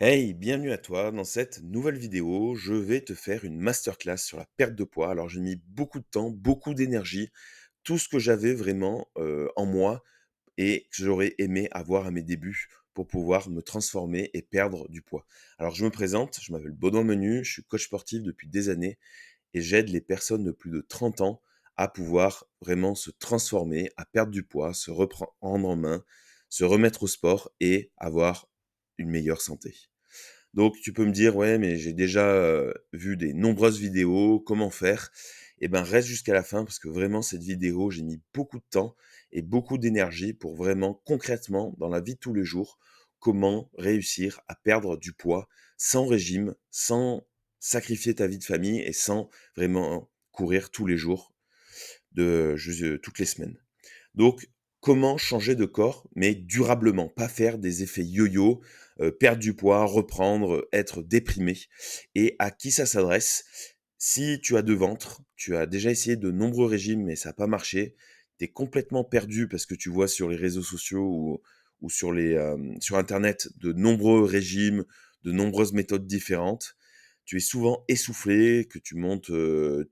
Hey, bienvenue à toi. Dans cette nouvelle vidéo, je vais te faire une masterclass sur la perte de poids. Alors, j'ai mis beaucoup de temps, beaucoup d'énergie, tout ce que j'avais vraiment en moi et que j'aurais aimé avoir à mes débuts pour pouvoir me transformer et perdre du poids. Alors, je me présente, je m'appelle Baudouin Menu, je suis coach sportif depuis des années et j'aide les personnes de plus de 30 ans à pouvoir vraiment se transformer, à perdre du poids, se reprendre en main, se remettre au sport et avoir une meilleure santé. Donc tu peux me dire: «Ouais, mais j'ai déjà, vu des nombreuses vidéos, comment faire?» Eh ben, reste jusqu'à la fin parce que vraiment cette vidéo, j'ai mis beaucoup de temps et beaucoup d'énergie pour vraiment concrètement, dans la vie de tous les jours, comment réussir à perdre du poids sans régime, sans sacrifier ta vie de famille et sans vraiment courir tous les jours toutes les semaines. Donc, comment changer de corps, mais durablement? Pas faire des effets yo-yo, perdre du poids, reprendre, être déprimé. Et à qui ça s'adresse? Si tu as de ventre, tu as déjà essayé de nombreux régimes, mais ça n'a pas marché, tu es complètement perdu parce que tu vois sur les réseaux sociaux ou sur internet de nombreux régimes, de nombreuses méthodes différentes. Tu es souvent essoufflé, que tu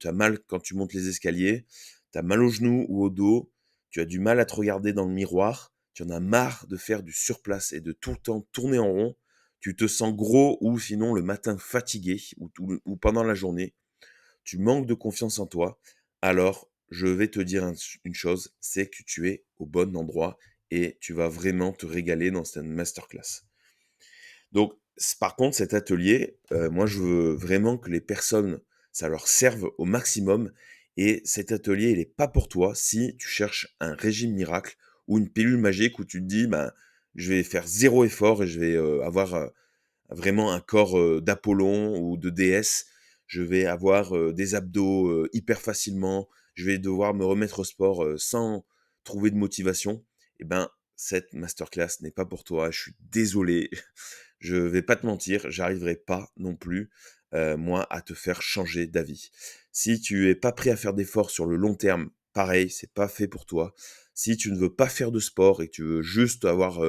as mal quand tu montes les escaliers, tu as mal aux genoux ou au dos, tu as du mal à te regarder dans le miroir, tu en as marre de faire du surplace et de tout le temps tourner en rond, tu te sens gros ou sinon le matin fatigué ou pendant la journée, tu manques de confiance en toi, alors je vais te dire une chose, c'est que tu es au bon endroit et tu vas vraiment te régaler dans cette masterclass. Donc, par contre, cet atelier, moi, je veux vraiment que les personnes, ça leur serve au maximum et cet atelier, il est pas pour toi si tu cherches un régime miracle ou une pilule magique où tu te dis: «Ben, je vais faire zéro effort et je vais, avoir, vraiment un corps, d'Apollon ou de déesse. Je vais avoir, des abdos, hyper facilement. Je vais devoir me remettre au sport, sans trouver de motivation». Et ben, cette masterclass n'est pas pour toi. Je suis désolé. Je vais pas te mentir, j'arriverai pas non plus, moi, à te faire changer d'avis. Si tu es pas prêt à faire d'efforts sur le long terme, pareil, c'est pas fait pour toi. Si tu ne veux pas faire de sport et que tu veux juste avoir,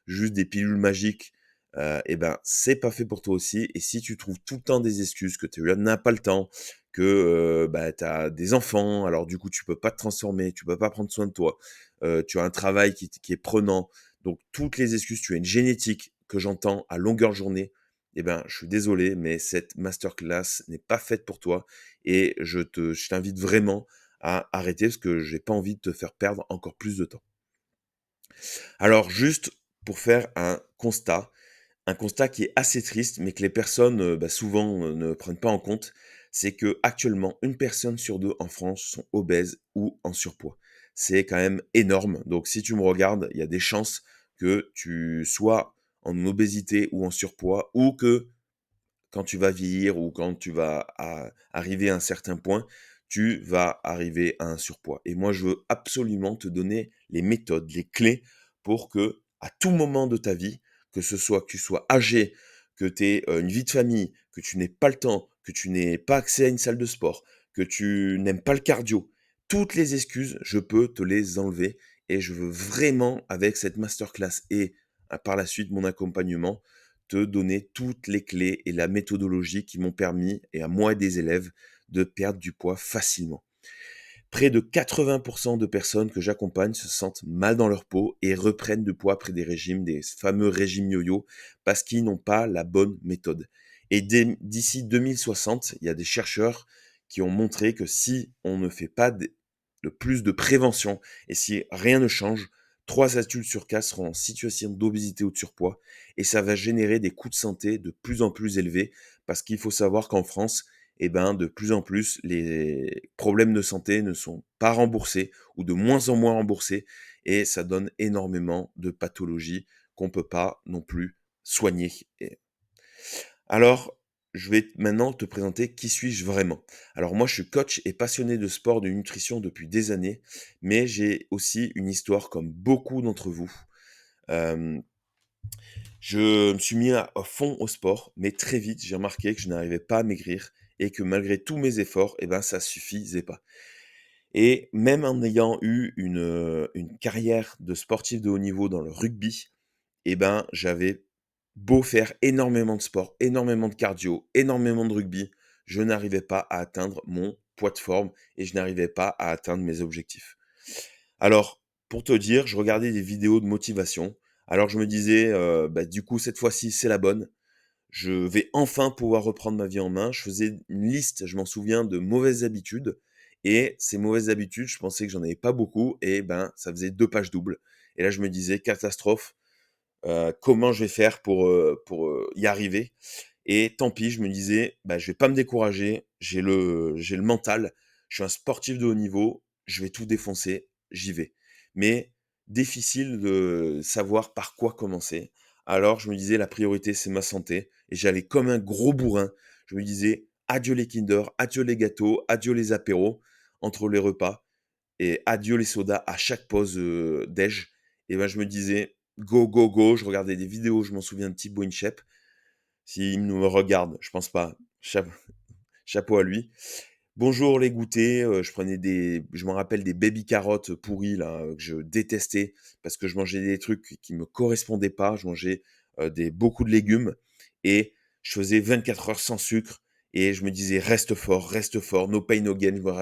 juste des pilules magiques, et ben, c'est pas fait pour toi aussi. Et si tu trouves tout le temps des excuses, que tu n'as pas le temps, que, bah, tu as des enfants, alors du coup tu peux pas te transformer, tu peux pas prendre soin de toi, tu as un travail qui est prenant, donc toutes les excuses, tu as une génétique que j'entends à longueur de journée, eh ben, je suis désolé, mais cette masterclass n'est pas faite pour toi et je t'invite vraiment à arrêter parce que j'ai pas envie de te faire perdre encore plus de temps. Alors juste pour faire un constat qui est assez triste, mais que les personnes, bah, souvent, ne prennent pas en compte, c'est que actuellement, une personne sur 2 en France sont obèses ou en surpoids. C'est quand même énorme, donc si tu me regardes, il y a des chances que tu sois en obésité ou en surpoids ou que quand tu vas vieillir ou quand tu vas arriver à un certain point, tu vas arriver à un surpoids. Et moi, je veux absolument te donner les méthodes, les clés pour que, à tout moment de ta vie, que ce soit que tu sois âgé, que tu aies une vie de famille, que tu n'aies pas le temps, que tu n'aies pas accès à une salle de sport, que tu n'aimes pas le cardio, toutes les excuses, je peux te les enlever. Et je veux vraiment, avec cette masterclass et par la suite mon accompagnement, te donner toutes les clés et la méthodologie qui m'ont permis, et à moi et des élèves, de perdre du poids facilement. Près de 80 de personnes que j'accompagne se sentent mal dans leur peau et reprennent du poids après des régimes, des fameux régimes yo-yo, parce qu'ils n'ont pas la bonne méthode. Et d'ici 2060, il y a des chercheurs qui ont montré que si on ne fait pas le plus de prévention et si rien ne change, 3 adultes sur 4 seront en situation d'obésité ou de surpoids et ça va générer des coûts de santé de plus en plus élevés parce qu'il faut savoir qu'en France, eh ben, de plus en plus, les problèmes de santé ne sont pas remboursés ou de moins en moins remboursés et ça donne énormément de pathologies qu'on peut pas non plus soigner. Alors, je vais maintenant te présenter qui suis-je vraiment. Alors moi, je suis coach et passionné de sport, de nutrition depuis des années, mais j'ai aussi une histoire comme beaucoup d'entre vous. Hem, je me suis mis à fond au sport, mais très vite, j'ai remarqué que je n'arrivais pas à maigrir et que malgré tous mes efforts, eh ben, ça suffisait pas. Et même en ayant eu une carrière de sportif de haut niveau dans le rugby, eh ben, j'avais beau faire énormément de sport, énormément de cardio, énormément de rugby, je n'arrivais pas à atteindre mon poids de forme et je n'arrivais pas à atteindre mes objectifs. Alors, pour te dire, je regardais des vidéos de motivation. Alors je me disais, bah, du coup, cette fois-ci, c'est la bonne. Je vais enfin pouvoir reprendre ma vie en main. Je faisais une liste, je m'en souviens, de mauvaises habitudes et ces mauvaises habitudes, je pensais que j'en avais pas beaucoup et ben, ça faisait 2 pages doubles et là, je me disais: «Catastrophe, comment je vais faire pour, y arriver?» Et tant pis, je me disais: «Bah, je vais pas me décourager, j'ai le mental, je suis un sportif de haut niveau, je vais tout défoncer, j'y vais». Mais difficile de savoir par quoi commencer. Alors je me disais: «La priorité, c'est ma santé» et j'allais comme un gros bourrin. Je me disais: «Adieu les Kinder, adieu les gâteaux, adieu les apéros entre les repas et adieu les sodas à chaque pause, déj» et ben, je me disais: «Go, go, go». Je regardais des vidéos, je m'en souviens de Thibaut InShape. S'il me regarde, je pense pas. Chapeau à lui. Bonjour les goûters, je me rappelle des baby carottes pourries là, que je détestais parce que je mangeais des trucs qui me correspondaient pas. Je mangeais, beaucoup de légumes et je faisais 24 heures sans sucre et je me disais: reste fort, no pain no gain». Je me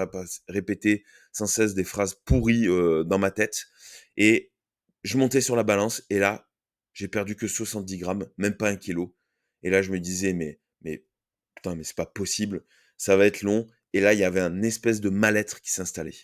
répétais sans cesse des phrases pourries, dans ma tête et je montais sur la balance et là, j'ai perdu que 70 grammes, même pas 1 kilo et là je me disais: «Mais putain, mais c'est pas possible, ça va être long» et là, il y avait un espèce de mal-être qui s'installait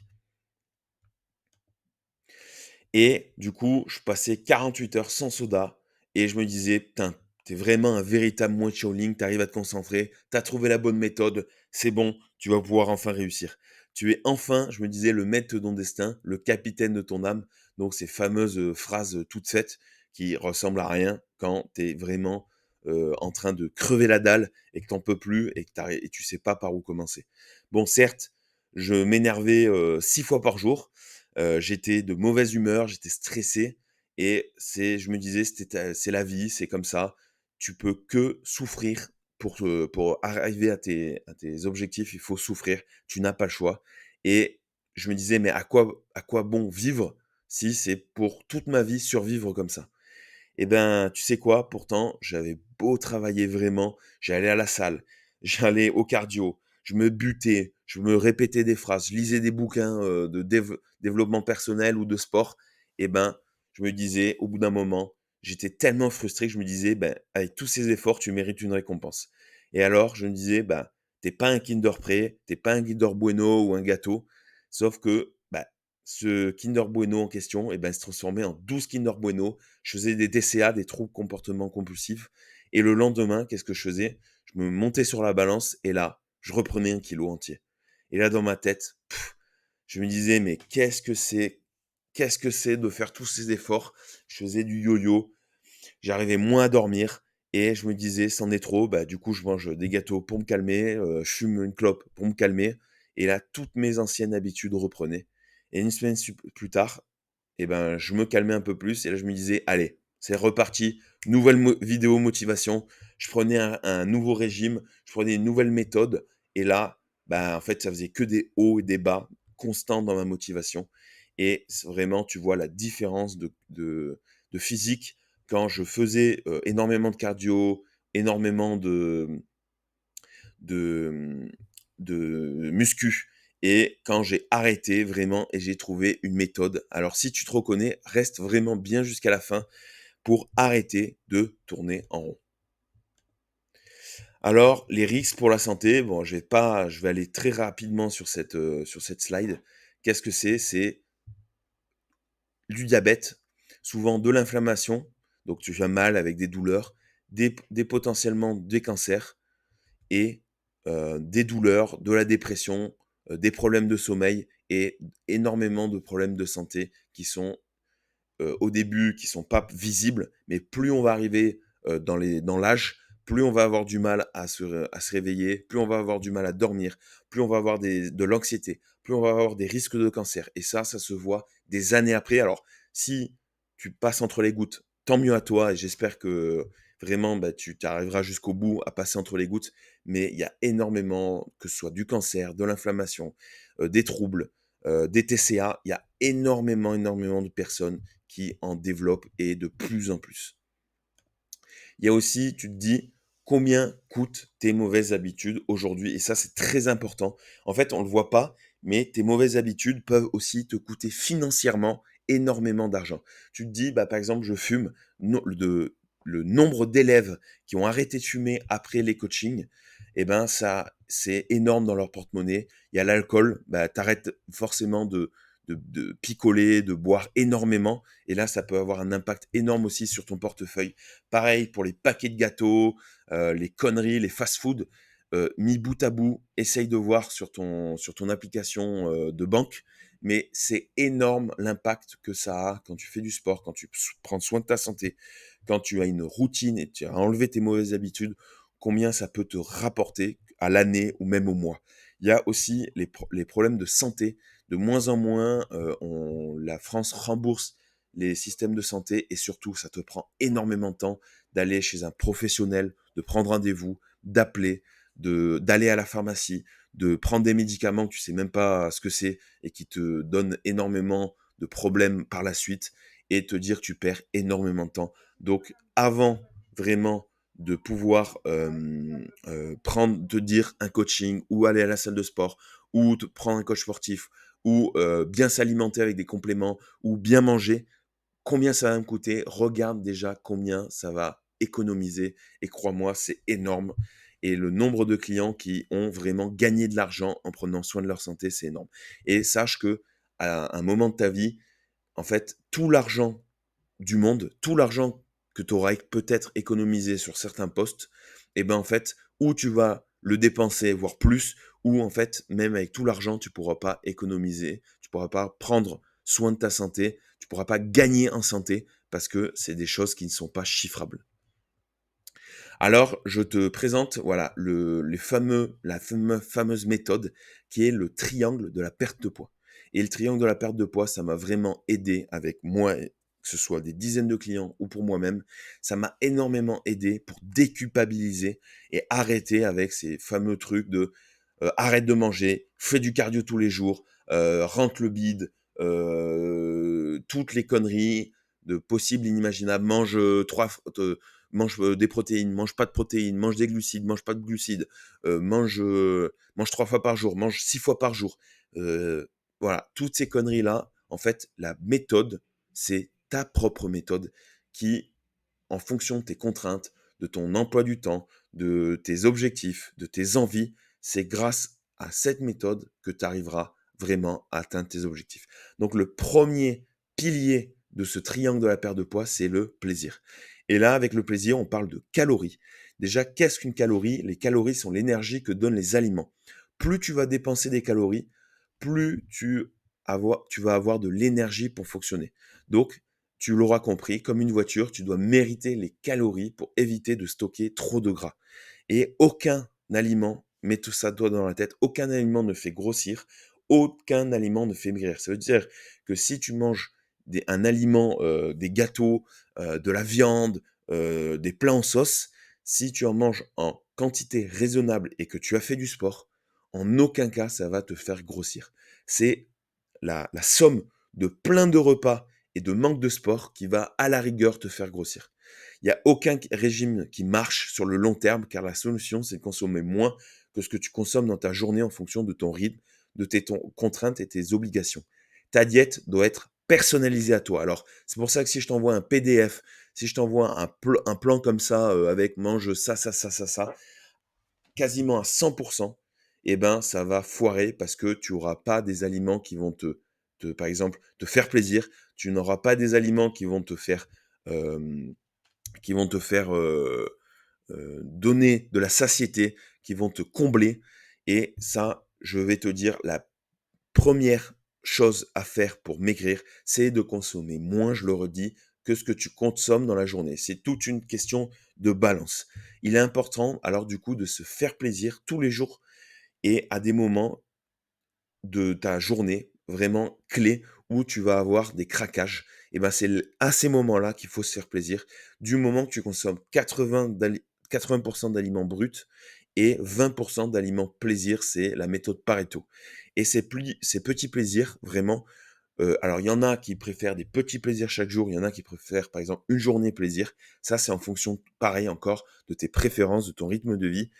et du coup, je passais 48 heures sans soda et je me disais: «Putain, tu vraiment un véritable Shaolin, tu arrives à te concentrer, tu as trouvé la bonne méthode, c'est bon, tu vas pouvoir enfin réussir. Tu es enfin», je me disais, «le maître de ton destin, le capitaine de ton âme». Donc ces fameuses, phrases, toutes faites qui ressemblent à rien quand tu es vraiment, en train de crever la dalle et que tu en peux plus et que tu sais pas par où commencer. Bon certes, je m'énervais, 6 fois par jour, j'étais de mauvaise humeur, j'étais stressé et je me disais: «C'est la vie, c'est comme ça. Tu peux que souffrir pour arriver à tes objectifs, il faut souffrir, tu n'as pas le choix» et je me disais: «Mais à quoi bon vivre si c'est pour toute ma vie survivre comme ça?» Et ben, tu sais quoi? Pourtant, j'avais beau travailler vraiment, j'allais à la salle, j'allais au cardio, je me butais, je me répétais des phrases, je lisais des bouquins, de développement personnel ou de sport et ben, je me disais au bout d'un moment, j'étais tellement frustré que je me disais: «Ben, avec tous ces efforts, tu mérites une récompense» et alors je me disais: «Ben, tu pas un Kinder Pré, t'es pas un Kinder Bueno ou un gâteau». Sauf que, bah, ce Kinder Bueno en question et ben, se transformait en 12 Kinder Bueno. Je faisais des TCA, des troubles comportement compulsifs et le lendemain, qu'est-ce que je faisais? Je me montais sur la balance et là, je reprenais 1 kilo entier et là, dans ma tête, je me disais: «Mais qu'est-ce que c'est? Qu'est-ce que c'est de faire tous ces efforts?» Je faisais du yo-yo, j'arrivais moins à dormir et je me disais: «C'en est trop», bah, du coup, je mange des gâteaux pour me calmer, je fume une clope pour me calmer et là, toutes mes anciennes habitudes reprenaient et une semaine plus tard et ben, je me calmais un peu plus et là, je me disais: «Allez, c'est reparti, nouvelle vidéo motivation». Je prenais un nouveau régime, je prenais une nouvelle méthode et là, bah, en fait, ça faisait que des hauts et des bas constants dans ma motivation et c'est vraiment, tu vois la différence de physique quand je faisais, énormément de cardio, énormément de, de muscu et quand j'ai arrêté vraiment et j'ai trouvé une méthode. Alors si tu te reconnais, reste vraiment bien jusqu'à la fin pour arrêter de tourner en rond. Alors les risques pour la santé, bon je vais aller très rapidement sur cette slide. Qu'est-ce que c'est? C'est du diabète, souvent de l'inflammation, donc tu vas mal avec des douleurs, des potentiellement des cancers et des douleurs, de la dépression, des problèmes de sommeil et énormément de problèmes de santé qui sont, au début, qui sont pas visibles, mais plus on va arriver, dans l'âge, plus on va avoir du mal à se réveiller, plus on va avoir du mal à dormir, plus on va avoir de l'anxiété, plus on va avoir des risques de cancer et ça se voit des années après. Alors si tu passes entre les gouttes, tant mieux à toi et j'espère que vraiment, bah, tu arriveras jusqu'au bout à passer entre les gouttes, mais il y a énormément, que ce soit du cancer, de l'inflammation, des troubles, des TCA, il y a énormément, énormément de personnes qui en développent et de plus en plus. Il y a aussi, tu te dis, combien coûtent tes mauvaises habitudes aujourd'hui? Et ça, c'est très important. En fait, on ne le voit pas, mais tes mauvaises habitudes peuvent aussi te coûter financièrement énormément d'argent. Tu te dis, bah, par exemple, je fume, le nombre d'élèves qui ont arrêté de fumer après les coachings, eh ben, ça, c'est énorme dans leur porte-monnaie. Il y a l'alcool, bah, tu arrêtes forcément de picoler, de boire énormément. Et là, ça peut avoir un impact énorme aussi sur ton portefeuille. Pareil pour les paquets de gâteaux, les conneries, les fast-food, mis bout à bout, essaye de voir sur ton application, de banque, mais c'est énorme l'impact que ça a quand tu fais du sport, quand tu prends soin de ta santé, quand tu as une routine et tu as enlevé tes mauvaises habitudes, combien ça peut te rapporter à l'année ou même au mois. Il y a aussi les problèmes de santé. De moins en moins, la France rembourse les systèmes de santé et surtout, ça te prend énormément de temps d'aller chez un professionnel, de prendre rendez-vous, d'appeler, d'aller à la pharmacie, de prendre des médicaments que tu sais même pas ce que c'est et qui te donnent énormément de problèmes par la suite et te dire que tu perds énormément de temps. Donc, avant vraiment de pouvoir prendre, te dire un coaching ou aller à la salle de sport ou te prendre un coach sportif ou bien s'alimenter avec des compléments ou bien manger, combien ça va me coûter? Regarde déjà combien ça va économiser et crois-moi, c'est énorme et le nombre de clients qui ont vraiment gagné de l'argent en prenant soin de leur santé, c'est énorme et sache que à un moment de ta vie, en fait, tout l'argent du monde, tout l'argent que tu auras peut-être économisé sur certains postes, et ben en fait, ou tu vas le dépenser, voire plus, ou en fait, même avec tout l'argent, tu pourras pas économiser, tu pourras pas prendre soin de ta santé, tu pourras pas gagner en santé parce que c'est des choses qui ne sont pas chiffrables. Alors, je te présente, voilà, fameuse méthode qui est le triangle de la perte de poids. Et le triangle de la perte de poids, ça m'a vraiment aidé avec moi, que ce soit des dizaines de clients ou pour moi-même. Ça m'a énormément aidé pour déculpabiliser et arrêter avec ces fameux trucs de arrête de manger, fais du cardio tous les jours, rentre le bide, toutes les conneries de possibles, inimaginables, mange des protéines, mange pas de protéines, mange des glucides, mange pas de glucides, mange 3 fois par jour, mange 6 fois par jour. Heu, voilà, toutes ces conneries-là, en fait, la méthode, c'est ta propre méthode qui, en fonction de tes contraintes, de ton emploi du temps, de tes objectifs, de tes envies, c'est grâce à cette méthode que tu arriveras vraiment à atteindre tes objectifs. Donc le premier pilier de ce triangle de la perte de poids, c'est le plaisir. Et là, avec le plaisir, on parle de calories. Déjà, qu'est-ce qu'une calorie? Les calories sont l'énergie que donnent les aliments. Plus tu vas dépenser des calories, plus tu vas avoir de l'énergie pour fonctionner. Donc, tu l'auras compris, comme une voiture, tu dois mériter les calories pour éviter de stocker trop de gras. Et aucun aliment, mets tout ça toi dans la tête, aucun aliment ne fait grossir, aucun aliment ne fait maigrir. Ça veut dire que si tu manges un aliment, des gâteaux, de la viande, des plats en sauce, si tu en manges en quantité raisonnable et que tu as fait du sport, en aucun cas ça va te faire grossir. C'est la somme de plein de repas et de manque de sport qui va à la rigueur te faire grossir. Il n'y a aucun régime qui marche sur le long terme car la solution c'est de consommer moins que ce que tu consommes dans ta journée en fonction de ton rythme, de tes contraintes et tes obligations. Ta diète doit être personnalisée à toi. Alors c'est pour ça que si je t'envoie un PDF, si je t'envoie un plan comme ça avec mange ça, ça, ça, ça, ça, quasiment à 100%, eh ben, ça va foirer parce que tu auras pas des aliments qui vont par exemple, te faire plaisir. Tu n'auras pas des aliments hem, qui vont te faire, donner de la satiété, qui vont te combler et ça, je vais te dire la première chose à faire pour maigrir, c'est de consommer moins, je le redis, que ce que tu consommes dans la journée. C'est toute une question de balance. Il est important alors du coup de se faire plaisir tous les jours et à des moments de ta journée vraiment clés où tu vas avoir des craquages. Et ben c'est à ces moments-là qu'il faut se faire plaisir. Du moment que tu consommes 80% d'aliments bruts et 20% d'aliments plaisir, c'est la méthode Pareto. Et ces petits plaisirs, vraiment, Alors il y en a qui préfèrent des petits plaisirs chaque jour, il y en a qui préfèrent par exemple une journée plaisir. Ça, c'est en fonction, pareil encore, de tes préférences, de ton rythme de vie.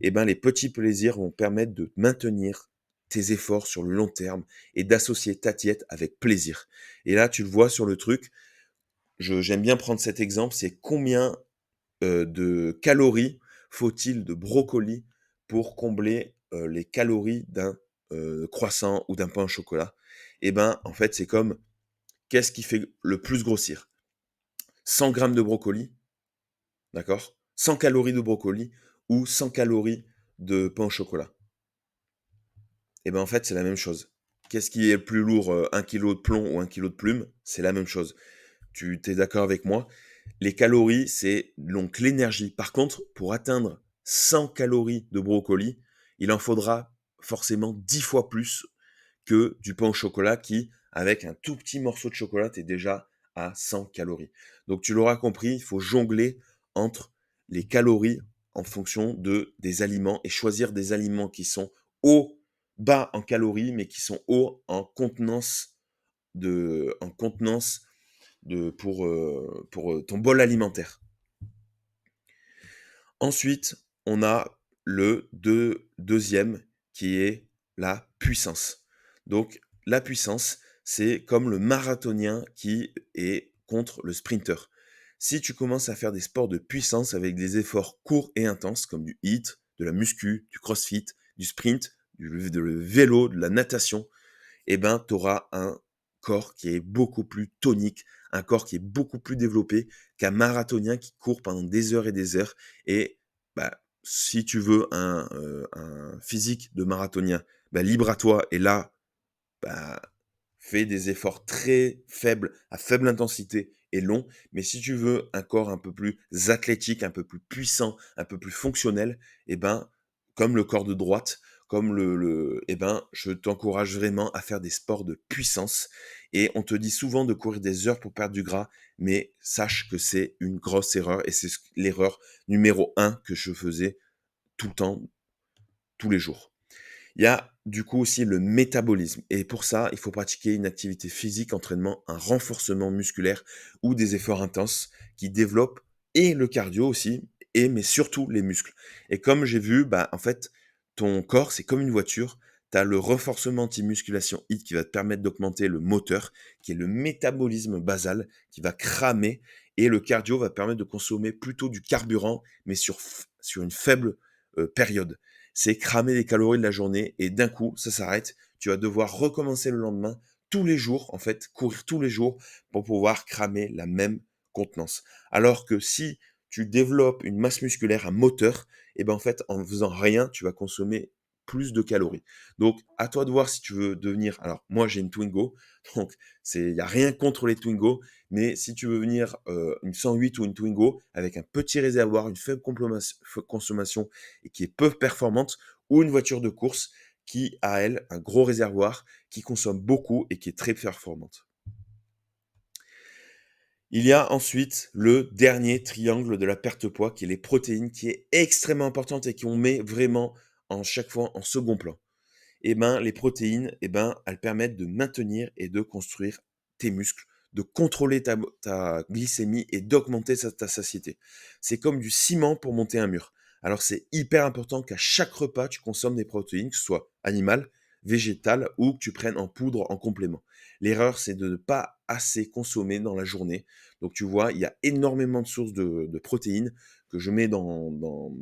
Et ben, les petits plaisirs vont permettre de maintenir tes efforts sur le long terme et d'associer ta diète avec plaisir. Et là, tu le vois sur le truc, j'aime bien prendre cet exemple, c'est combien, de calories faut-il de brocoli pour combler, les calories d'un, croissant ou d'un pain au chocolat? Et ben, en fait, c'est comme qu'est-ce qui fait le plus grossir? 100 grammes de brocoli, d'accord? 100 calories de brocoli ou 100 calories de pain au chocolat? Et ben, en fait, c'est la même chose. Qu'est-ce qui est le plus lourd, 1 kilogramme de plomb ou 1 kilogramme de plumes? C'est la même chose. Tu es d'accord avec moi? Les calories, c'est donc l'énergie. Par contre, pour atteindre 100 calories de brocoli, il en faudra forcément 10 fois plus que du pain au chocolat qui, avec un tout petit morceau de chocolat, tu es déjà à 100 calories. Donc tu l'auras compris, il faut jongler entre les calories en fonction des aliments et choisir des aliments qui sont hauts, bas en calories, mais qui sont hauts en contenance pour ton bol alimentaire. Ensuite, on a le deuxième qui est la puissance. Donc la puissance, c'est comme le marathonien qui est contre le sprinter. Si tu commences à faire des sports de puissance avec des efforts courts et intenses comme du HIIT, de la muscu, du crossfit, du sprint, du vélo, de la natation, eh ben, tu auras un corps qui est beaucoup plus tonique, un corps qui est beaucoup plus développé qu'un marathonien qui court pendant des heures et des heures. Et bah, si tu veux un physique de marathonien, bah, libre à toi. Et là, bah, fais des efforts très faibles, à faible intensité et longs. Mais si tu veux un corps un peu plus athlétique, un peu plus puissant, un peu plus fonctionnel, eh ben, comme le corps de droite, comme eh ben, je t'encourage vraiment à faire des sports de puissance. Et on te dit souvent de courir des heures pour perdre du gras, mais sache que c'est une grosse erreur et c'est l'erreur numéro un que je faisais tout le temps, tous les jours. Il y a du coup aussi le métabolisme et pour ça, il faut pratiquer une activité physique, entraînement, un renforcement musculaire ou des efforts intenses qui développent et le cardio aussi mais surtout les muscles. Et comme j'ai vu, bah, en fait, ton corps, c'est comme une voiture. Tu as le renforcement anti-musculation HIIT qui va te permettre d'augmenter le moteur, qui est le métabolisme basal, qui va cramer et le cardio va permettre de consommer plutôt du carburant, mais sur une faible, période. C'est cramer les calories de la journée et d'un coup, ça s'arrête. Tu vas devoir recommencer le lendemain, tous les jours, en fait, courir tous les jours pour pouvoir cramer la même contenance. Alors que si tu développes une masse musculaire, un moteur, et ben en fait, en faisant rien, tu vas consommer plus de calories. Donc, à toi de voir si tu veux devenir. Alors, moi, j'ai une Twingo, donc il y a rien contre les Twingo, mais si tu veux venir une 108 ou une Twingo avec un petit réservoir, une faible consommation et qui est peu performante, ou une voiture de course qui a, elle, un gros réservoir, qui consomme beaucoup et qui est très performante. Il y a ensuite le dernier triangle de la perte de poids, qui est les protéines, qui est extrêmement importante et qu'on met vraiment en chaque fois en second plan. Et ben, les protéines, elles permettent de maintenir et de construire tes muscles, de contrôler ta glycémie et d'augmenter ta satiété. C'est comme du ciment pour monter un mur. Alors c'est hyper important qu'à chaque repas, tu consommes des protéines, que ce soit animales, végétales ou que tu prennes en poudre en complément. L'erreur, c'est de ne pas assez consommer dans la journée. Donc tu vois, il y a énormément de sources de protéines que je mets dans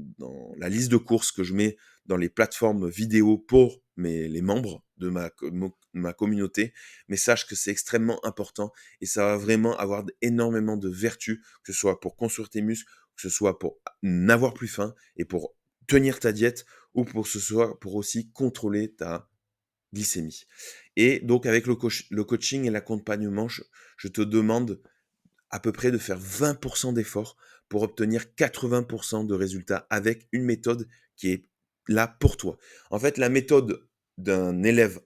la liste de courses, que je mets dans les plateformes vidéo pour les membres de ma communauté, mais sache que c'est extrêmement important et ça va vraiment avoir énormément de vertus, que ce soit pour construire tes muscles, que ce soit pour n'avoir plus faim et pour tenir ta diète ou pour ce soit pour aussi contrôler ta glycémie. Et donc avec le coaching et l'accompagnement, je te demande à peu près de faire 20% d'efforts pour obtenir 80% de résultats avec une méthode qui est là pour toi. En fait, la méthode d'un élève,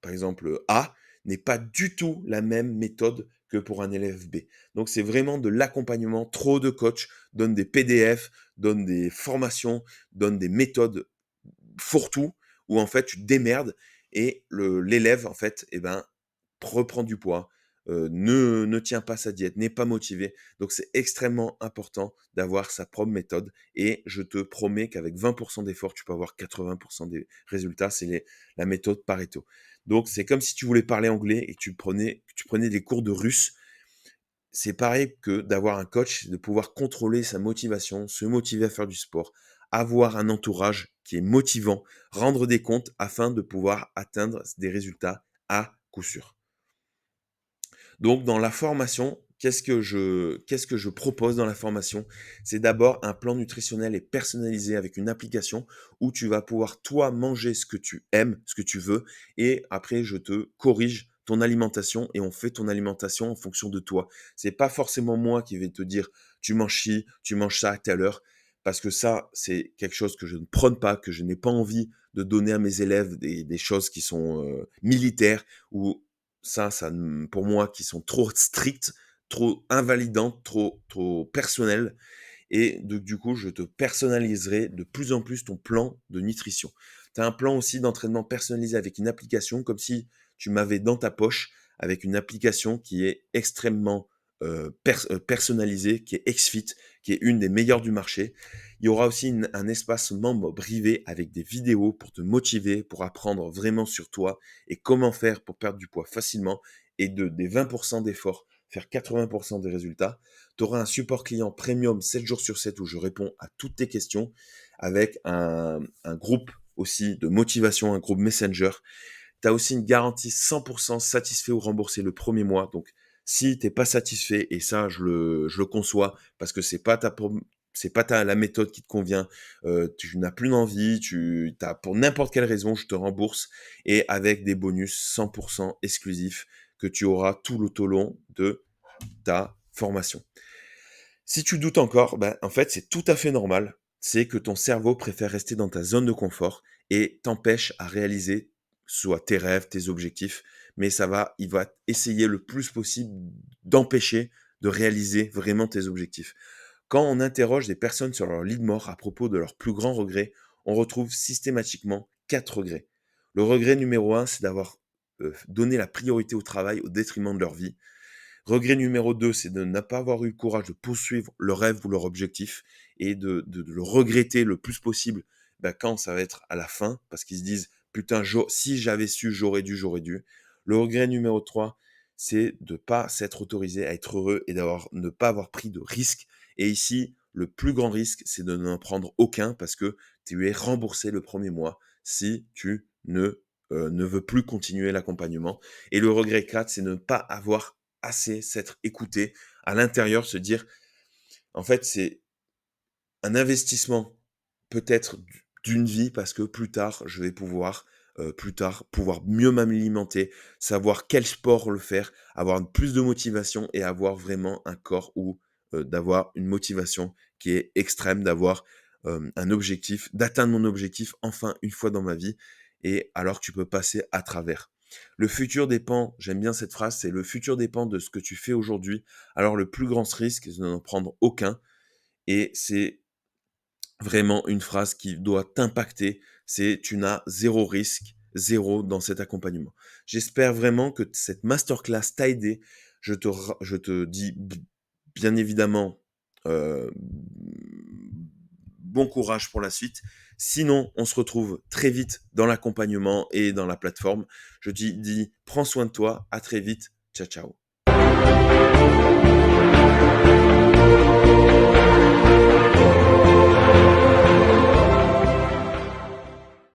par exemple A, n'est pas du tout la même méthode que pour un élève B. Donc, c'est vraiment de l'accompagnement. Trop de coachs donnent des PDF, donnent des formations, donnent des méthodes fourre-tout où en fait tu te démerdes et l'élève en fait, reprend du poids, ne tient pas sa diète, n'est pas motivé. Donc c'est extrêmement important d'avoir sa propre méthode et je te promets qu'avec 20 d'effort, tu peux avoir 80 des résultats. C'est la méthode Pareto. Donc c'est comme si tu voulais parler anglais et que tu prenais des cours de russe. C'est pareil que d'avoir un coach, de pouvoir contrôler sa motivation, se motiver à faire du sport, avoir un entourage qui est motivant, rendre des comptes afin de pouvoir atteindre des résultats à coup sûr. Donc dans la formation, qu'est-ce que je propose dans la formation? C'est d'abord un plan nutritionnel et personnalisé avec une application où tu vas pouvoir toi manger ce que tu aimes, ce que tu veux et après je te corrige ton alimentation et on fait ton alimentation en fonction de toi. C'est pas forcément moi qui vais te dire: «Tu manges ci, tu manges ça à telle heure», parce que ça, c'est quelque chose que je ne prône pas, que je n'ai pas envie de donner à mes élèves des choses qui sont, militaires ou ça pour moi, qui sont trop strictes, trop invalidantes, trop personnelles et donc du coup, je te personnaliserai de plus en plus ton plan de nutrition. Tu as un plan aussi d'entraînement personnalisé avec une application, comme si tu m'avais dans ta poche, avec une application qui est extrêmement, personnalisée, qui est XFIT, qui est une des meilleures du marché. Il y aura aussi un espace membre privé avec des vidéos pour te motiver, pour apprendre vraiment sur toi et comment faire pour perdre du poids facilement et des 20 d'efforts, faire 80 des résultats. Tu auras un support client premium 7 jours sur 7 où je réponds à toutes tes questions avec un groupe aussi de motivation, un groupe Messenger. Tu as aussi une garantie 100% satisfait ou remboursé le premier mois. Donc, si tu n'es pas satisfait, et ça, je le conçois parce que la méthode qui te convient, tu n'as plus d'envie, tu as pour n'importe quelle raison, je te rembourse et avec des bonus 100% exclusifs que tu auras tout le long de ta formation. Si tu doutes encore, ben, en fait, c'est tout à fait normal. C'est que ton cerveau préfère rester dans ta zone de confort et t'empêche à réaliser soit tes rêves, tes objectifs, mais il va essayer le plus possible d'empêcher de réaliser vraiment tes objectifs. Quand on interroge des personnes sur leur lit de mort à propos de leurs plus grands regrets, on retrouve systématiquement 4 regrets. Le regret numéro un, c'est d'avoir donné la priorité au travail au détriment de leur vie. Regret numéro 2, c'est de ne pas avoir eu le courage de poursuivre leur rêve ou leur objectif et de le regretter le plus possible quand ça va être à la fin, parce qu'ils se disent: «Putain, si j'avais su, j'aurais dû, j'aurais dû». Le regret numéro 3, c'est de ne pas s'être autorisé à être heureux et ne pas avoir pris de risques. Et ici, le plus grand risque, c'est de n'en prendre aucun parce que tu es remboursé le premier mois si tu ne veux plus continuer l'accompagnement. Et le regret 4, c'est ne pas avoir assez s'être écouté à l'intérieur, se dire, en fait, c'est un investissement peut-être d'une vie parce que plus tard, je vais pouvoir mieux m'alimenter, savoir quel sport le faire, avoir plus de motivation et avoir vraiment un corps où d'avoir une motivation qui est extrême, d'avoir un objectif, d'atteindre mon objectif enfin une fois dans ma vie et alors que tu peux passer à travers. Le futur dépend, j'aime bien cette phrase, c'est le futur dépend de ce que tu fais aujourd'hui. Alors le plus grand risque, c'est de n'en prendre aucun. Et c'est vraiment une phrase qui doit t'impacter, c'est: «Tu n'as zéro risque, zéro dans cet accompagnement». J'espère vraiment que cette masterclass t'a aidé. Je te dis bien évidemment, bon courage pour la suite. Sinon, on se retrouve très vite dans l'accompagnement et dans la plateforme. Je te dis: «Prends soin de toi, à très vite. Ciao, ciao».